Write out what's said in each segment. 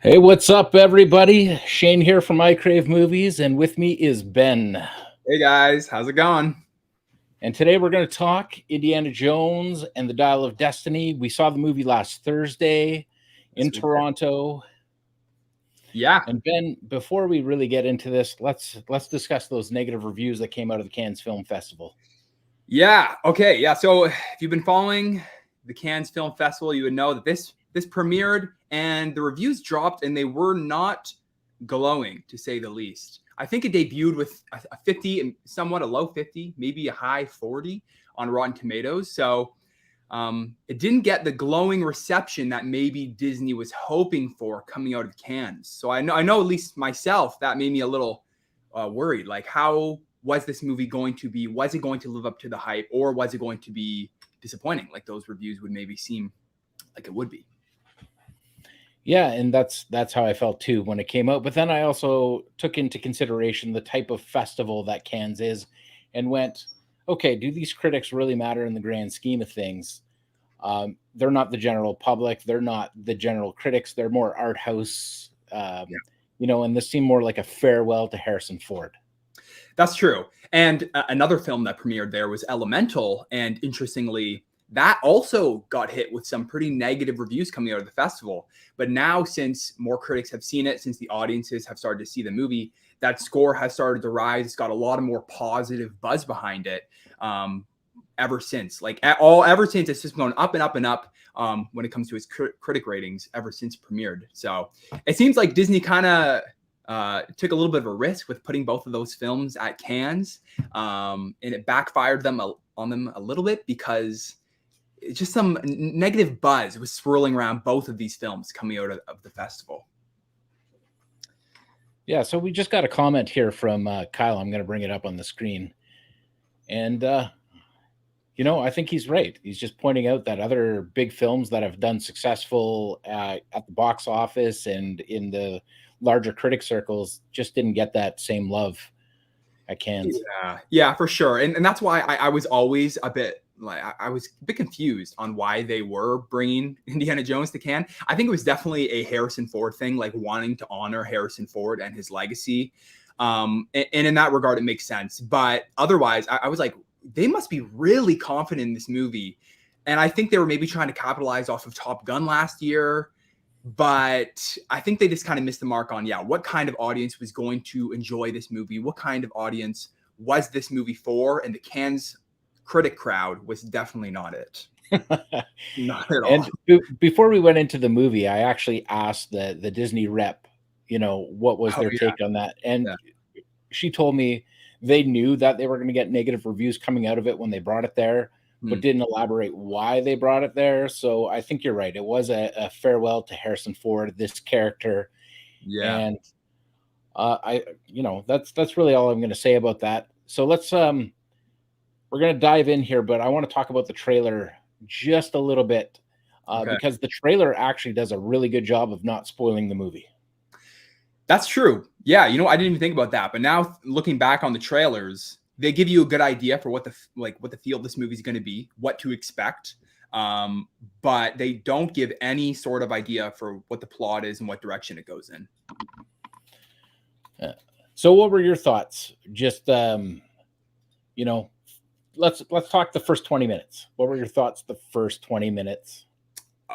Hey, what's up, everybody? Shane here from Crave Movies, and with me is Ben. Hey guys, how's it going? And today we're going to talk Indiana Jones and the Dial of Destiny. We saw the movie last Thursday in Toronto. Yeah. And Ben, before we really get into this, let's discuss those negative reviews that came out of the Cannes Film Festival. Yeah. Okay. Yeah. So if you've been following the Cannes Film Festival, you would know that this premiered and the reviews dropped, and they were not glowing, to say the least. I think it debuted with a 50 and somewhat a low 50, maybe a high 40 on Rotten Tomatoes. So it didn't get the glowing reception that maybe Disney was hoping for coming out of Cannes. So I know at least myself, that made me a little worried. Like, how was this movie going to be? Was it going to live up to the hype, or was it going to be disappointing, like those reviews would maybe seem like it would be? Yeah, and that's how I felt too when it came out. But then I also took into consideration the type of festival that Cannes is, and went, okay, do these critics really matter in the grand scheme of things? They're not the general public. They're not the general critics. They're more art house, and this seemed more like a farewell to Harrison Ford. That's true. And another film that premiered there was Elemental. And interestingly, that also got hit with some pretty negative reviews coming out of the festival. But now, since more critics have seen it, since the audiences have started to see the movie, that score has started to rise. It's got a lot of more positive buzz behind it ever since. Ever since, it's just going up and up and up when it comes to its critic ratings ever since it premiered. So it seems like Disney kind of took a little bit of a risk with putting both of those films at Cannes, and it backfired on them a little bit, because just some negative buzz was swirling around both of these films coming out of the festival. Yeah, so we just got a comment here from Kyle. I'm going to bring it up on the screen. And, I think he's right. He's just pointing out that other big films that have done successful at the box office and in the larger critic circles just didn't get that same love at Cannes. Yeah, for sure. And that's why I was always a bit confused on why they were bringing Indiana Jones to Cannes. I think it was definitely a Harrison Ford thing, like wanting to honor Harrison Ford and his legacy. And in that regard, it makes sense. But otherwise, I was like, they must be really confident in this movie. And I think they were maybe trying to capitalize off of Top Gun last year. But I think they just kind of missed the mark on, what kind of audience was going to enjoy this movie? What kind of audience was this movie for? And the Cannes critic crowd was definitely not it. Not at all. And before we went into the movie, I actually asked the Disney rep, what was their take on that. And she told me they knew that they were going to get negative reviews coming out of it when they brought it there, but didn't elaborate why they brought it there. So I think you're right. It was a farewell to Harrison Ford, this character. Yeah. And that's really all I'm going to say about that. So let's we're going to dive in here, but I want to talk about the trailer just a little bit because the trailer actually does a really good job of not spoiling the movie. That's true. Yeah, I didn't even think about that. But now, looking back on the trailers, they give you a good idea for what the feel of this movie is going to be, what to expect. But they don't give any sort of idea for what the plot is and what direction it goes in. So what were your thoughts? Just, let's talk the first 20 minutes. What were your thoughts the first 20 minutes?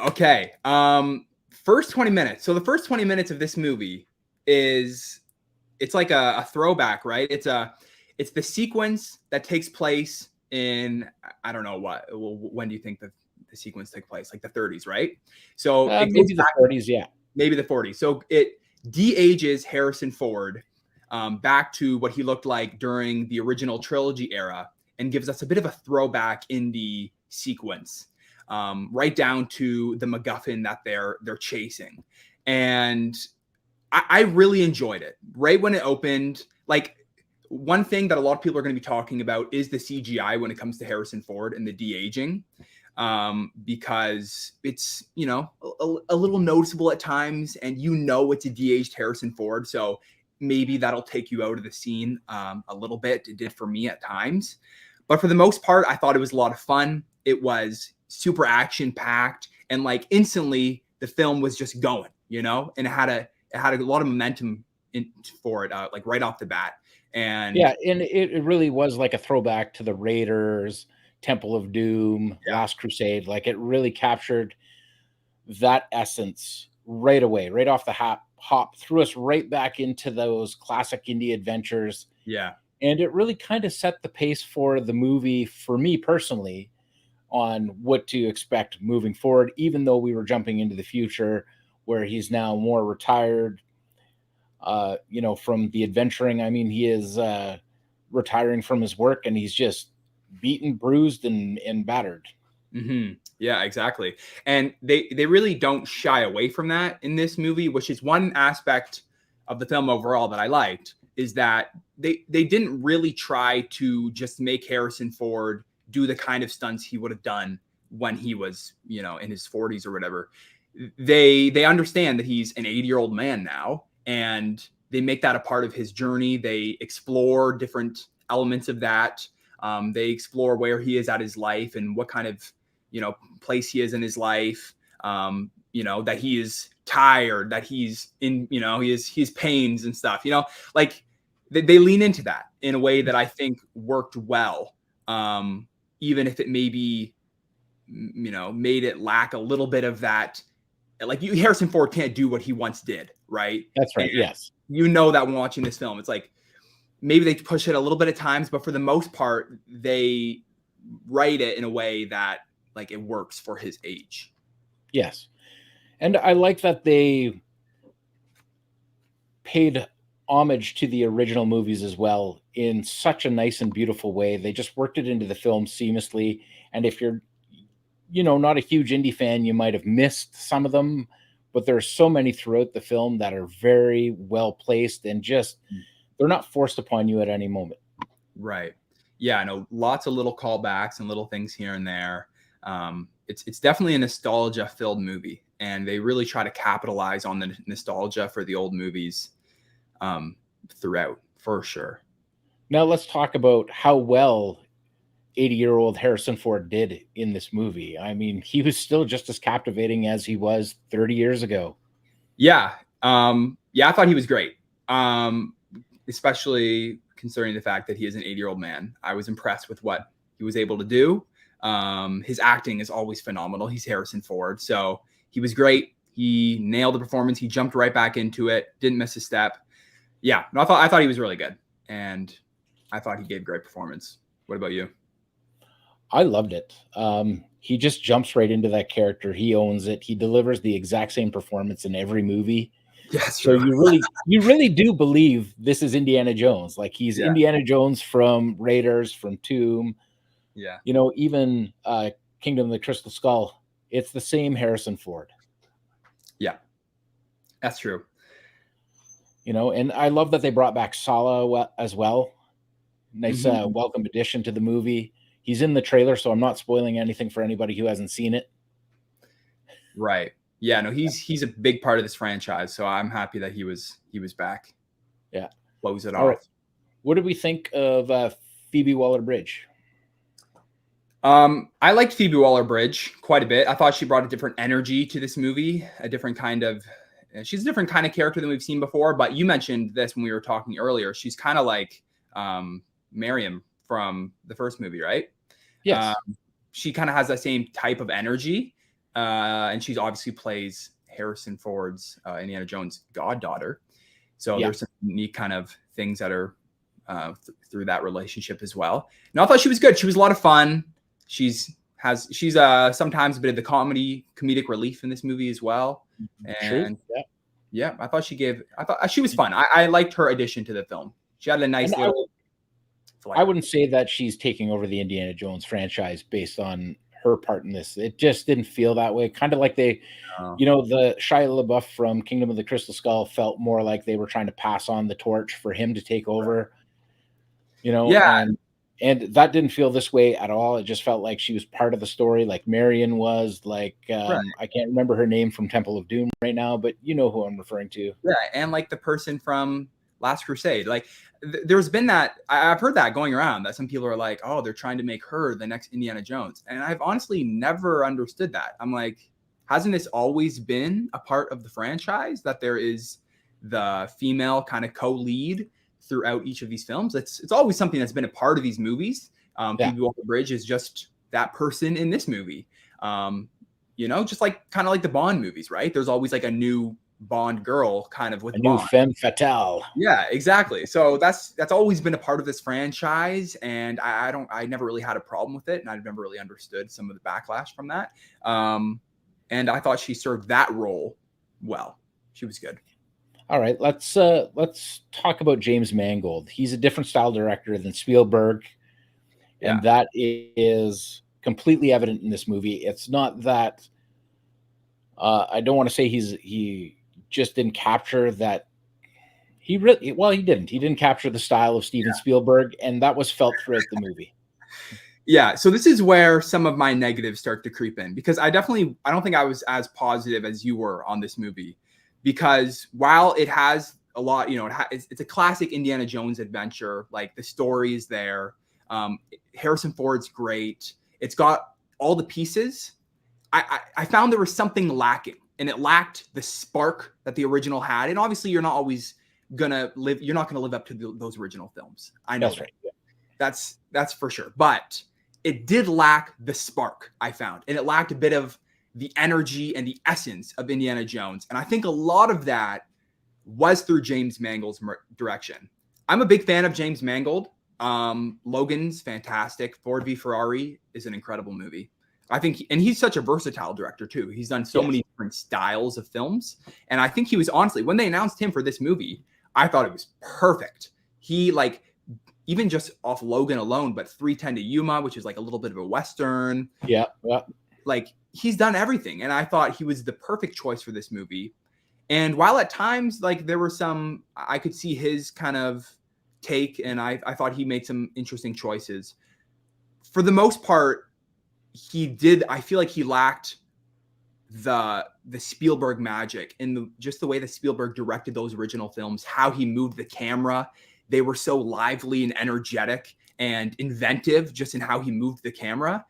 Okay. First 20 minutes. So the first 20 minutes of this movie it's like a throwback, right? It's the sequence that takes place in, I don't know when do you think the sequence took place? Like the 30s, right? So maybe the 40s, yeah. Maybe the 40s. So it de-ages Harrison Ford back to what he looked like during the original trilogy era, and gives us a bit of a throwback in the sequence, right down to the MacGuffin that they're chasing. And I really enjoyed it. Right when it opened, like, one thing that a lot of people are going to be talking about is the CGI when it comes to Harrison Ford and the de-aging, because it's, a little noticeable at times, and it's a de-aged Harrison Ford. So maybe that'll take you out of the scene a little bit. It did for me at times. But for the most part, I thought it was a lot of fun. It was super action-packed, and instantly the film was just going. and it had a lot of momentum for it, like right off the bat. And Yeah, and it really was like a throwback to the Raiders, Temple of Doom, yeah, Last Crusade. Like it really captured that essence right away, right off the hop, threw us right back into those classic indie adventures. yeah, And it really kind of set the pace for the movie for me personally on what to expect moving forward, even though we were jumping into the future where he's now more retired, from the adventuring. I mean, he is retiring from his work and he's just beaten, bruised, and battered. yeah, exactly. And they really don't shy away from that in this movie, which is one aspect of the film overall that I liked, is that they didn't really try to just make Harrison Ford do the kind of stunts he would have done when he was, in his 40s or whatever. They understand that he's an 80-year-old man now, and they make that a part of his journey. They explore different elements of that. They explore where he is at his life and what kind of place he is in his life. That he is tired, that he's in, he's pains and stuff. Like they lean into that in a way that I think worked well. Even if it maybe made it lack a little bit of that. Like Harrison Ford can't do what he once did, right? That's right. And Yes. that when watching this film, it's like maybe they push it a little bit at times, but for the most part, they write it in a way that like it works for his age. Yes. And I like that they paid homage to the original movies as well in such a nice and beautiful way. They just worked it into the film seamlessly. And if you're, not a huge indie fan, you might have missed some of them, but there's so many throughout the film that are very well placed and just they're not forced upon you at any moment. Right. Yeah, I know lots of little callbacks and little things here and there. It's definitely a nostalgia filled movie, and they really try to capitalize on the nostalgia for the old movies throughout, for sure. Now let's talk about how well 80-year-old Harrison Ford did in this movie. I mean, he was still just as captivating as he was 30 years ago. Yeah. I thought he was great. Especially considering the fact that he is an 80-year-old man. I was impressed with what he was able to do. His acting is always phenomenal. He's Harrison Ford. So he was great. He nailed the performance. He jumped right back into it. Didn't miss a step. Yeah. No, I thought he was really good. And I thought he gave great performance. What about you? I loved it. He just jumps right into that character. He owns it. He delivers the exact same performance in every movie. Yeah, so you really do believe this is Indiana Jones. Like he's Indiana Jones from Raiders, from Tomb. Yeah. Even Kingdom of the Crystal Skull. It's the same Harrison Ford. Yeah, that's true. And I love that they brought back Sala as well. Nice welcome addition to the movie. He's in the trailer, so I'm not spoiling anything for anybody who hasn't seen it. Right. Yeah, no, he's a big part of this franchise, so I'm happy that he was back. Yeah. Close it All off. Right. What did we think of Phoebe Waller-Bridge? I liked Phoebe Waller-Bridge quite a bit. I thought she brought a different energy to this movie, she's a different kind of character than we've seen before, but you mentioned this when we were talking earlier. She's kind of like Miriam from the first movie, right? Yes. She kind of has that same type of energy. And she's obviously plays Harrison Ford's Indiana Jones goddaughter. So there's some unique kind of things that are through that relationship as well. And I thought she was good. She was a lot of fun. She's sometimes a bit of the comedic relief in this movie as well. And true. I thought she was fun. I liked her addition to the film. She had a nice little. I wouldn't say that she's taking over the Indiana Jones franchise based on her part in this. It just didn't feel that way. Kind of like the Shia LaBeouf from Kingdom of the Crystal Skull felt more like they were trying to pass on the torch for him to take over. And that didn't feel this way at all. It just felt like she was part of the story, like Marion was. Like I can't remember her name from Temple of Doom right now, but you know who I'm referring to. Yeah, and like the person from Last Crusade. Like there's been that, I've heard that going around, that some people are like, oh, they're trying to make her the next Indiana Jones. And I've honestly never understood that. I'm like, hasn't this always been a part of the franchise, that there is the female kind of co-lead throughout each of these films? It's always something that's been a part of these movies. Phoebe Waller-Bridge is just that person in this movie. Just like kind of like the Bond movies, right? There's always like a new Bond girl kind of with a Bond. new femme fatale. Yeah, exactly. So that's always been a part of this franchise, and I never really had a problem with it, and I've never really understood some of the backlash from that. And I thought she served that role well. She was good. All right, let's talk about James Mangold. He's a different style director than Spielberg, and that is completely evident in this movie. It's not that I don't want to say he just didn't capture that. He didn't capture the style of Steven Spielberg, and that was felt throughout the movie. Yeah, so this is where some of my negatives start to creep in, because I don't think I was as positive as you were on this movie, because while it has a lot, it's a classic Indiana Jones adventure. Like, the story is there. Harrison Ford's great. It's got all the pieces. I found there was something lacking, and it lacked the spark that the original had. And obviously, you're not gonna live up to those original films. I know that's right. Yeah. That's for sure. But it did lack the spark, I found, and it lacked a bit of the energy and the essence of Indiana Jones. And I think a lot of that was through James Mangold's direction. I'm a big fan of James Mangold. Logan's fantastic. Ford v Ferrari is an incredible movie. I think, and he's such a versatile director too. He's done so many different styles of films. And I think he was, honestly, when they announced him for this movie, I thought it was perfect. He, like, even just off Logan alone, but 3:10 to Yuma, which is like a little bit of a Western. Yeah. Like, he's done everything. And I thought he was the perfect choice for this movie. And while at times, like, there were some, I could see his kind of take, and I thought he made some interesting choices. For the most part, I feel like he lacked the Spielberg magic, and just the way that Spielberg directed those original films, how he moved the camera. They were so lively and energetic and inventive just in how he moved the camera.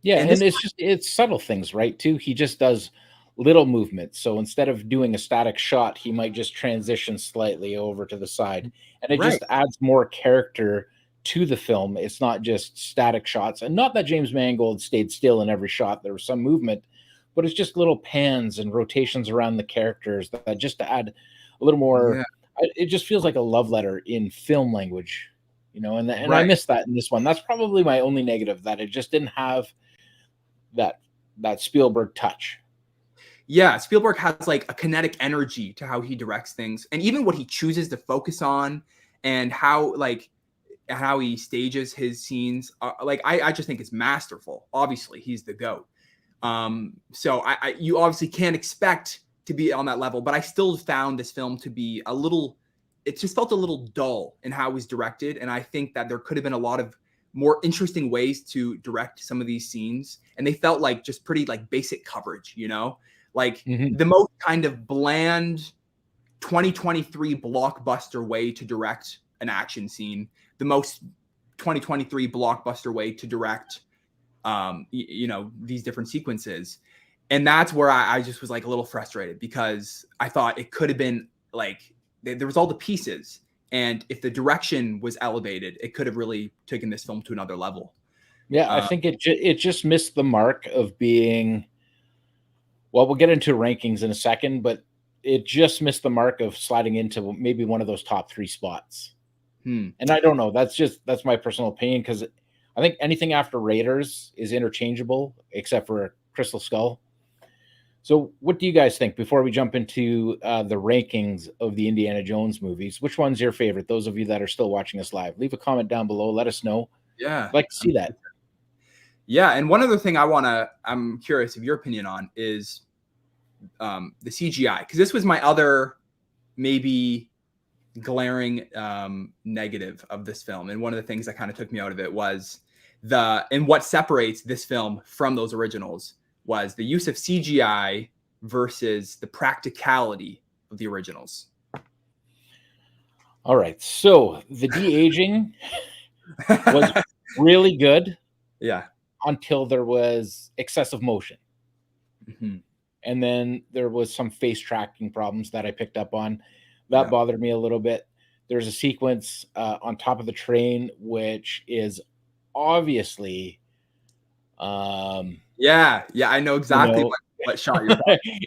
Yeah, and it's subtle things, right, too? He just does little movements. So instead of doing a static shot, he might just transition slightly over to the side. And it just adds more character to the film. It's not just static shots. And not that James Mangold stayed still in every shot. There was some movement, but it's just little pans and rotations around the characters that just to add a little more. Yeah. It just feels like a love letter in film language, and I missed that in this one. That's probably my only negative, that it just didn't have that Spielberg touch. Yeah, Spielberg has like a kinetic energy to how he directs things, and even what he chooses to focus on, and how he stages his scenes. I just think it's masterful. Obviously, he's the GOAT. So you obviously can't expect to be on that level, but I still found this film to be it just felt a little dull in how it was directed. And I think that there could have been a lot of more interesting ways to direct some of these scenes. And they felt like just pretty like basic coverage, the most kind of bland 2023 blockbuster way to direct an action scene, the most 2023 blockbuster way to direct, these different sequences. And that's where I just was like a little frustrated, because I thought it could have been like, there was all the pieces. And if the direction was elevated, it could have really taken this film to another level. Yeah, I think it just missed the mark of being, well, we'll get into rankings in a second, but it just missed the mark of sliding into maybe one of those top 3 spots. And I don't know. That's my personal opinion, because I think anything after Raiders is interchangeable except for Crystal Skull. So what do you guys think before we jump into the rankings of the Indiana Jones movies? Which one's your favorite? Those of you that are still watching us live, leave a comment down below. Let us know. Yeah. I'd like to see that. Yeah. And one other thing I'm curious of your opinion on is the CGI, because this was my other maybe glaring negative of this film. And one of the things that kind of took me out of it was and what separates this film from those originals was the use of CGI versus the practicality of the originals. All right. So the de-aging was really good. Yeah. Until there was excessive motion. Mm-hmm. and then there was some face tracking problems that I picked up on. That Yeah. bothered me a little bit. There's a sequence on top of the train, which is obviously, um, Yeah, yeah, I know you exactly know, what shot you're talking.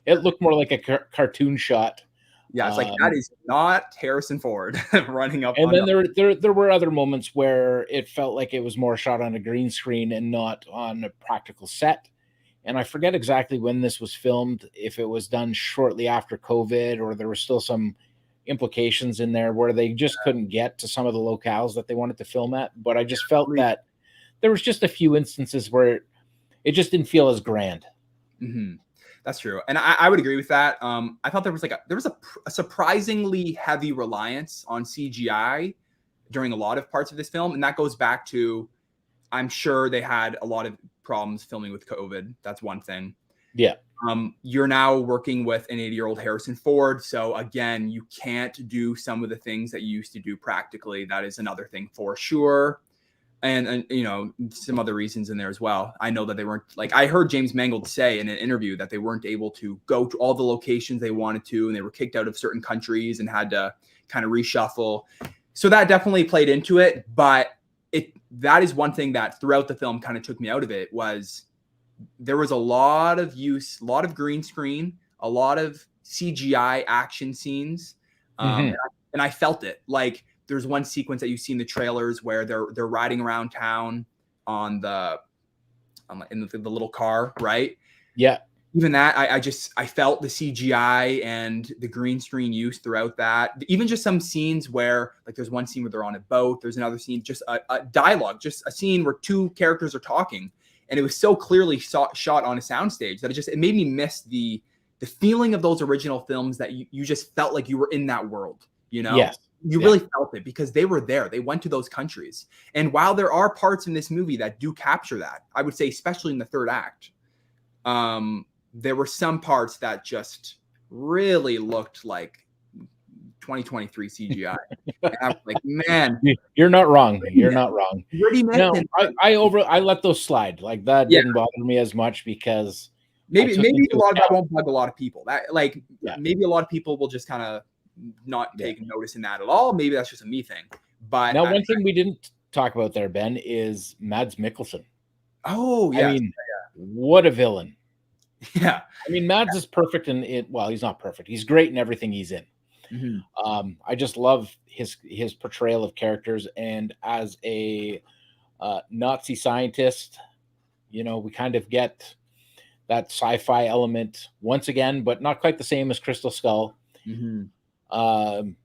it looked more like a cartoon shot. Yeah, it's like that Um, is not Harrison Ford running up and on then the. there were other moments where it felt like it was more shot on a green screen and not on a practical set. And I forget exactly when this was filmed, if it was done shortly after COVID or there were still some implications in there where they just couldn't get to some of the locales that they wanted to film at. But I just felt that there was just a few instances where it just didn't feel as grand. Mhm. That's true, and I would agree with that. I thought there was a surprisingly heavy reliance on CGI during a lot of parts of this film, and that goes back to, I'm sure they had a lot of problems filming with COVID. That's one thing. Yeah. You're now working with an 80-year-old Harrison Ford, so again, you can't do some of the things that you used to do practically. That is another thing for sure. And you know, some other reasons in there as well. I know that they weren't, like, I heard James Mangold say in an interview that they weren't able to go to all the locations they wanted to, and they were kicked out of certain countries and had to kind of reshuffle. So that definitely played into it, but that is one thing that throughout the film kind of took me out of it. Was there was a lot of use, a lot of green screen, a lot of CGI action scenes, Mm-hmm. and I felt it. Like, there's one sequence that you see in the trailers where they're riding around town in the little car, right? Yeah. Even that, I felt the CGI and the green screen use throughout that. Even just some scenes where, like, there's one scene where they're on a boat. There's another scene, just a dialogue, just a scene where two characters are talking, and it was so clearly shot on a soundstage that it made me miss the feeling of those original films, that you just felt like you were in that world. You know, Yes. you really felt it because they were there. They went to those countries, and while there are parts in this movie that do capture that, I would say, especially in the third act, there were some parts that just really looked like 2023 CGI. And I was like, man, You're not wrong. You're not wrong. Pretty No, I let those slide. Like, that Yeah. didn't bother me as much because maybe a lot of that account. won't bug a lot of people. That, like, Yeah. maybe a lot of people will just kind of not take notice in that at all. Maybe that's just a me thing. But Now, one thing we didn't talk about there, Ben, is Mads Mikkelsen. Oh, yeah. I mean, what a villain. Yeah. I mean, Mads is perfect in it. Well, he's not perfect. He's great in everything he's in. Mm-hmm. I just love his portrayal of characters, and as a Nazi scientist, you know, we kind of get that sci-fi element once again, but not quite the same as Crystal Skull. Mm-hmm.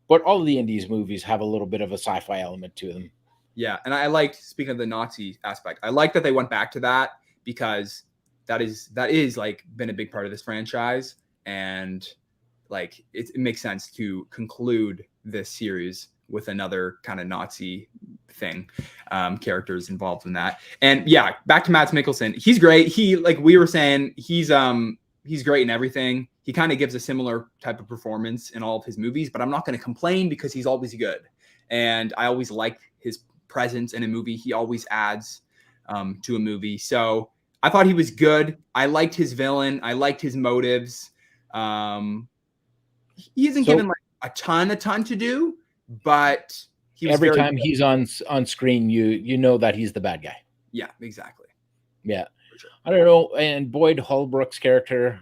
But all of the Indies movies have a little bit of a sci-fi element to them. Yeah, and I liked, speaking of the Nazi aspect, I like that they went back to that, because that is like been a big part of this franchise, and like it makes sense to conclude this series with another kind of Nazi thing, characters involved in that. And yeah, back to Mads Mikkelsen, he's great. He, like we were saying, he's great in everything. He kind of gives a similar type of performance in all of his movies, but I'm not going to complain because he's always good, and I always like his presence in a movie. He always adds to a movie. So I thought he was good. I liked his villain. I liked his motives. He isn't given like a ton to do, but he was every time he's on screen, you know that he's the bad guy. Yeah, exactly. Yeah, sure. I don't know. And Boyd Holbrook's character,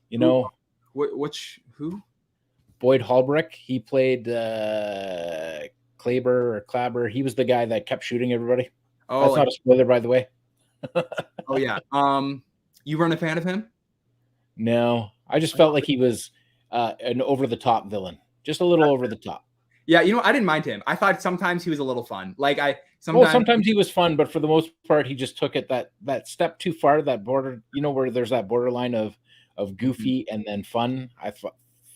you know, who? Boyd Holbrook. He played Clabber. He was the guy that kept shooting everybody. Oh, that's not a spoiler, by the way. Oh yeah. You weren't a fan of him? No, I just felt like he was an over-the-top villain, just a little over the top. Yeah, you know, I didn't mind him. I thought sometimes he was a little fun. Like sometimes he was fun, but for the most part, he just took it that step too far. That border, you know, where there's that borderline of goofy and then fun. I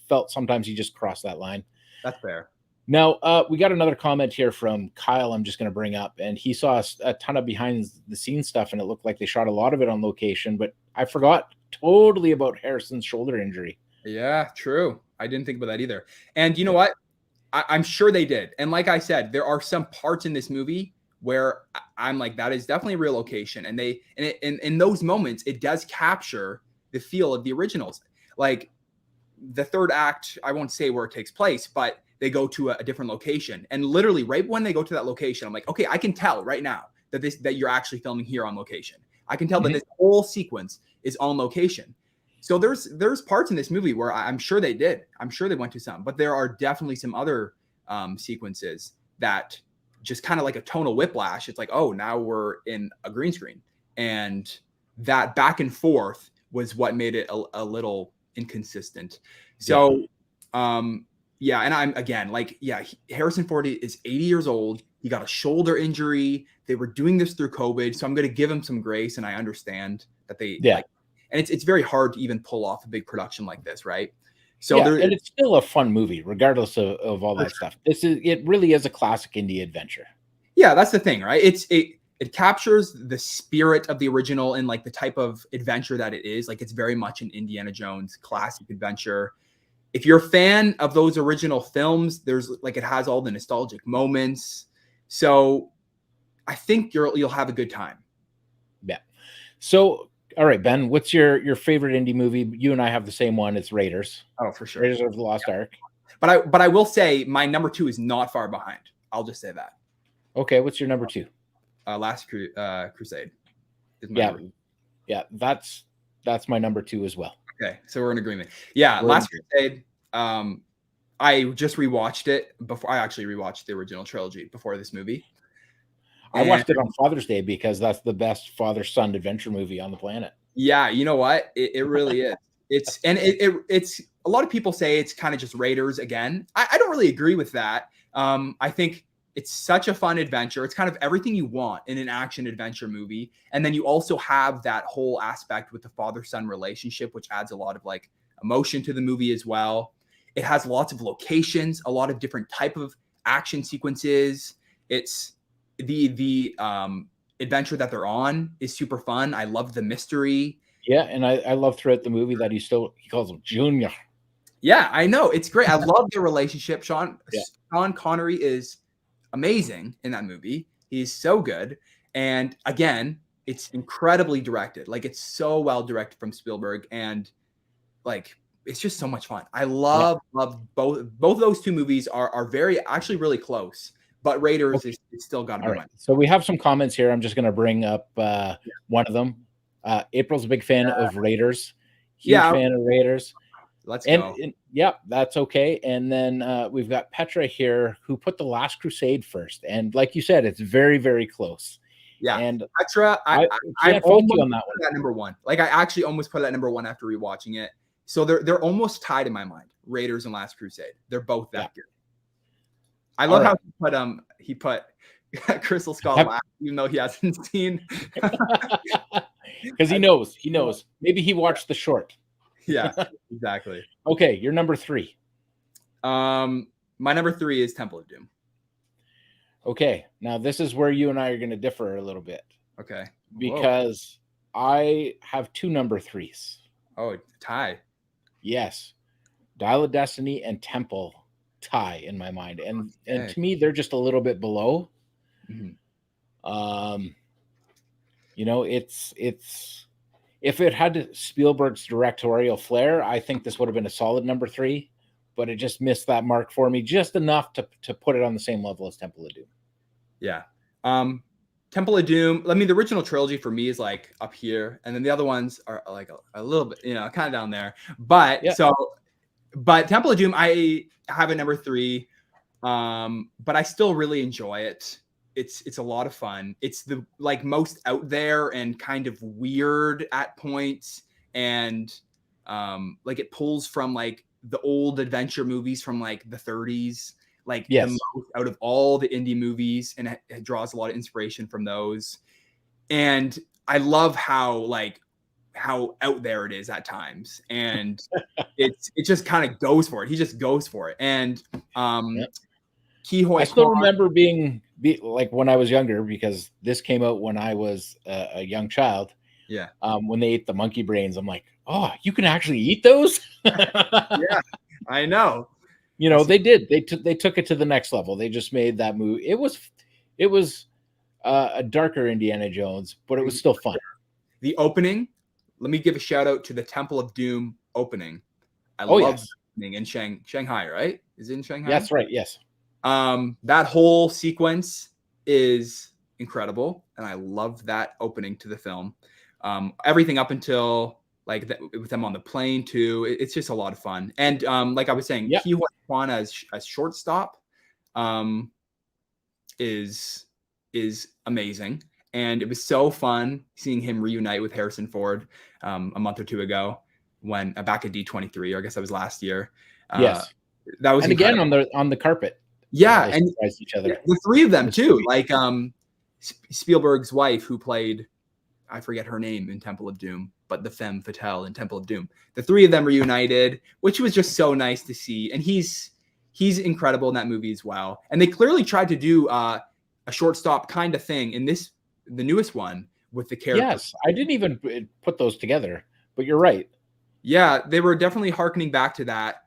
felt sometimes he just crossed that line. That's fair. Now, we got another comment here from Kyle I'm just going to bring up, and he saw a ton of behind-the-scenes stuff, and it looked like they shot a lot of it on location, but I forgot totally about Harrison's shoulder injury. Yeah, true. I didn't think about that either. And you know what? I'm sure they did. And like I said, there are some parts in this movie where I'm like, that is definitely a real location. And in those moments, it does capture the feel of the originals. Like the third act, I won't say where it takes place, but they go to a different location. And literally right when they go to that location, I'm like, okay, I can tell right now that you're actually filming here on location. I can tell that this whole sequence is on location. So there's parts in this movie where I'm sure they did. I'm sure they went to some, but there are definitely some other sequences that just kind of like a tonal whiplash. It's like, oh, now we're in a green screen. And that back and forth was what made it a little inconsistent. So, yeah. And I'm again, like, yeah, Harrison Ford is 80 years old. He got a shoulder injury. They were doing this through COVID. So I'm going to give him some grace. And I understand that they, like, and it's very hard to even pull off a big production like this. Right. So and it's still a fun movie, regardless of all that stuff. It really is a classic indie adventure. Yeah, that's the thing, right? It captures the spirit of the original and like the type of adventure that it is. Like it's very much an Indiana Jones classic adventure. If you're a fan of those original films, there's like it has all the nostalgic moments. So I think you'll have a good time. Yeah. So all right, Ben, what's your favorite indie movie? You and I have the same one. It's Raiders. Oh, for sure. Raiders of the Lost Ark. But I will say my number 2 is not far behind. I'll just say that. Okay, what's your number 2? Last Crusade. Yeah, that's my number 2 as well. Okay, so we're in agreement. Yeah, Last Crusade. I just rewatched it before. I actually rewatched the original trilogy before this movie. I watched it on Father's Day because that's the best father-son adventure movie on the planet. Yeah, you know what? It really is. It's a lot of people say it's kind of just Raiders again. I don't really agree with that. I think it's such a fun adventure. It's kind of everything you want in an action adventure movie. And then you also have that whole aspect with the father-son relationship, which adds a lot of like emotion to the movie as well. It has lots of locations, a lot of different type of action sequences. It's the adventure that they're on is super fun. I love the mystery. Yeah, and I love throughout the movie that he calls him Junior. Yeah, I know. It's great. I love the relationship. Sean Connery is amazing in that movie. He's so good. And again, it's incredibly directed. Like it's so well directed from Spielberg, and like it's just so much fun. I love both of those two movies are very actually really close. But Raiders is still got to be one. So we have some comments here. I'm just going to bring up one of them. April's a big fan of Raiders. Huge fan of Raiders. Let's go. And yeah, that's okay. And then we've got Petra here who put The Last Crusade first. And like you said, it's very, very close. Yeah. And Petra, I fault you on that one. That number 1. Like I actually almost put it at number 1 after rewatching it. So they're almost tied in my mind. Raiders and Last Crusade. They're both that good. I love how he put Crystal Skull last, even though he hasn't seen. Because he knows. Maybe he watched the short. Yeah, exactly. Okay, you're number 3. My number 3 is Temple of Doom. Okay, now this is where you and I are going to differ a little bit. Okay. Because I have 2 number 3s. Oh, tie. Yes. Dial of Destiny and Temple tie in my mind. And to me, they're just a little bit below. Mm-hmm. You know, it's if it had Spielberg's directorial flair, I think this would have been a solid number 3, but it just missed that mark for me just enough to put it on the same level as Temple of Doom. Yeah. Temple of Doom, I mean, the original trilogy for me is like up here, and then the other ones are like a little bit, kind of down there. But but Temple of Doom, I have a number 3, but I still really enjoy it. It's a lot of fun. It's the like most out there and kind of weird at points, and like it pulls from like the old adventure movies from like the 30s, like the most out of all the indie movies, and it draws a lot of inspiration from those. And I love how out there it is at times, and it just kind of goes for it. He just goes for it. And I still remember being like when I was younger, because this came out when I was a young child. Yeah. When they ate the monkey brains, I'm like, oh, you can actually eat those? Yeah, I know. They did. They took it to the next level. They just made that movie. It was a darker Indiana Jones, but it was still fun. The opening, let me give a shout out to the Temple of Doom opening. I Oh love yes, the opening in Shanghai, right? Is it in Shanghai? yes, right, yes. That whole sequence is incredible, and I love that opening to the film. Everything up until like with them on the plane too, it's just a lot of fun. And like I was saying, Yep. Kiwi Kwan as shortstop um, is amazing, and it was so fun seeing him reunite with Harrison Ford a month or two ago when back at D23, or I guess that was last year. Yes. That was And again incredible. on the carpet. Yeah, They and surprised each other. the three of in them this too. movie. Like Spielberg's wife, who played, I forget her name in Temple of Doom, but the femme fatale in Temple of Doom. The three of them reunited, which was just so nice to see. And he's incredible in that movie as well. And they clearly tried to do a shortstop kind of thing in the newest one with the character. Yes, I didn't even put those together, but you're right. Yeah, they were definitely harkening back to that.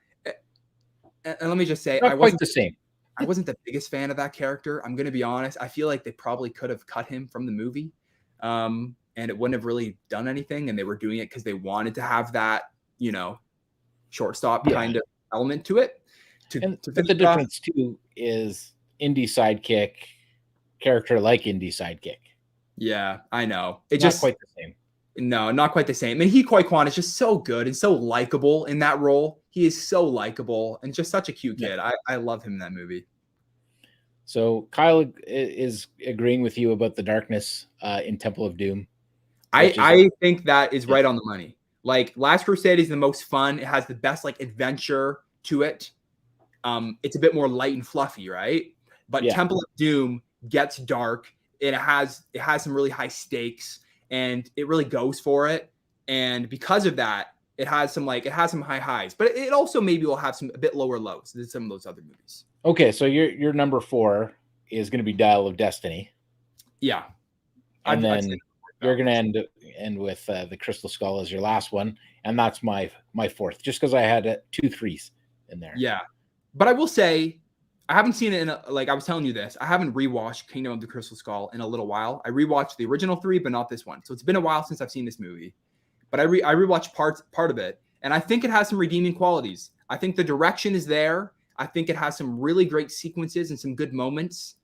And let me just say, Not quite the same. I wasn't the biggest fan of that character. I'm going to be honest. I feel like they probably could have cut him from the movie, and it wouldn't have really done anything. And they were doing it because they wanted to have that, shortstop kind of element to it. But the difference too is indie sidekick character like indie sidekick. Yeah, I know. It Not just quite the same. No, not quite the same. And Koi Kwan is just so good and so likable in that role. He is so likable and just such a cute kid. I love him in that movie. So Kyle is agreeing with you about the darkness in Temple of Doom. I think that is right on the money. Like Last Crusade is the most fun. It has the best like adventure to it. It's a bit more light and fluffy, right? But Temple of Doom gets dark. It has some really high stakes, and it really goes for it. And because of that, it has some high highs, but it also maybe will have a bit lower lows than some of those other movies. Okay, so your number 4 is going to be Dial of Destiny. Yeah, and then you're going to end with the Crystal Skull as your last one, and that's my 4th, just because I had 2 3s in there. Yeah, but I will say, I haven't seen it like I was telling you this. I haven't rewatched Kingdom of the Crystal Skull in a little while. I rewatched the original 3, but not this one. So it's been a while since I've seen this movie. But I rewatched part of it, and I think it has some redeeming qualities. I think the direction is there. I think it has some really great sequences and some good moments.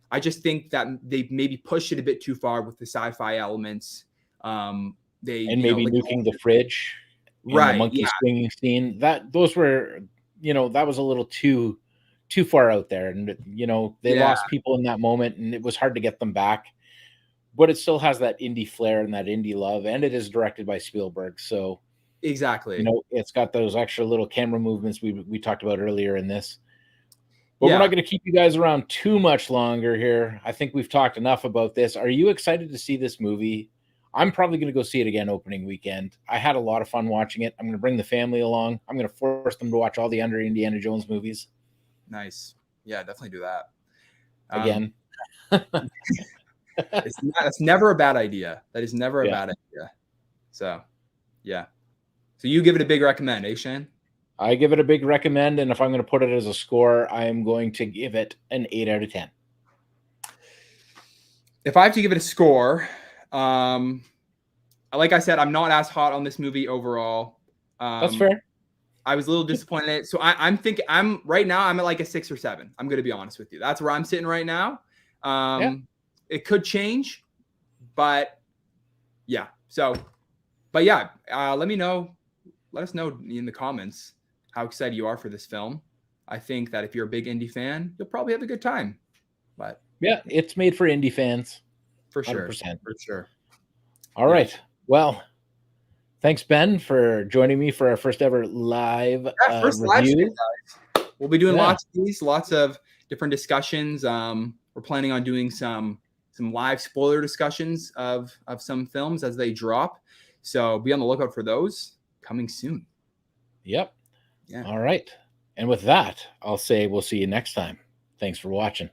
I just think that they maybe pushed it a bit too far with the sci-fi elements. Maybe nuking the fridge, right? The monkey swinging scene. Those were, that was a little too far out there, and they lost people in that moment, and it was hard to get them back. But it still has that indie flair and that indie love, and it is directed by Spielberg, so exactly. It's got those extra little camera movements we talked about earlier in this. But we're not going to keep you guys around too much longer here. I think we've talked enough about this. Are you excited to see this movie? I'm probably going to go see it again opening weekend. I had a lot of fun watching it. I'm going to bring the family along. I'm going to force them to watch all the other Indiana Jones movies. Nice. Yeah, definitely do that. Again. It's never a bad idea. That is never a bad idea. So, yeah. So you give it a big recommend, eh, Shane? I give it a big recommend, and if I'm going to put it as a score, I am going to give it an 8 out of 10. If I have to give it a score, like I said, I'm not as hot on this movie overall. That's fair. I was a little disappointed in it. So I'm thinking right now I'm at like a 6 or 7. I'm going to be honest with you. That's where I'm sitting right now. It could change, but yeah. So, but yeah, let us know in the comments how excited you are for this film. I think that if you're a big indie fan, you'll probably have a good time. But yeah, it's made for indie fans. For sure. 100%. For sure. All right. Well, thanks, Ben, for joining me for our first ever live first review. Live stream, guys. We'll be doing lots of these, lots of different discussions. We're planning on doing some live spoiler discussions of some films as they drop. So be on the lookout for those coming soon. Yep. Yeah. All right. And with that, I'll say we'll see you next time. Thanks for watching.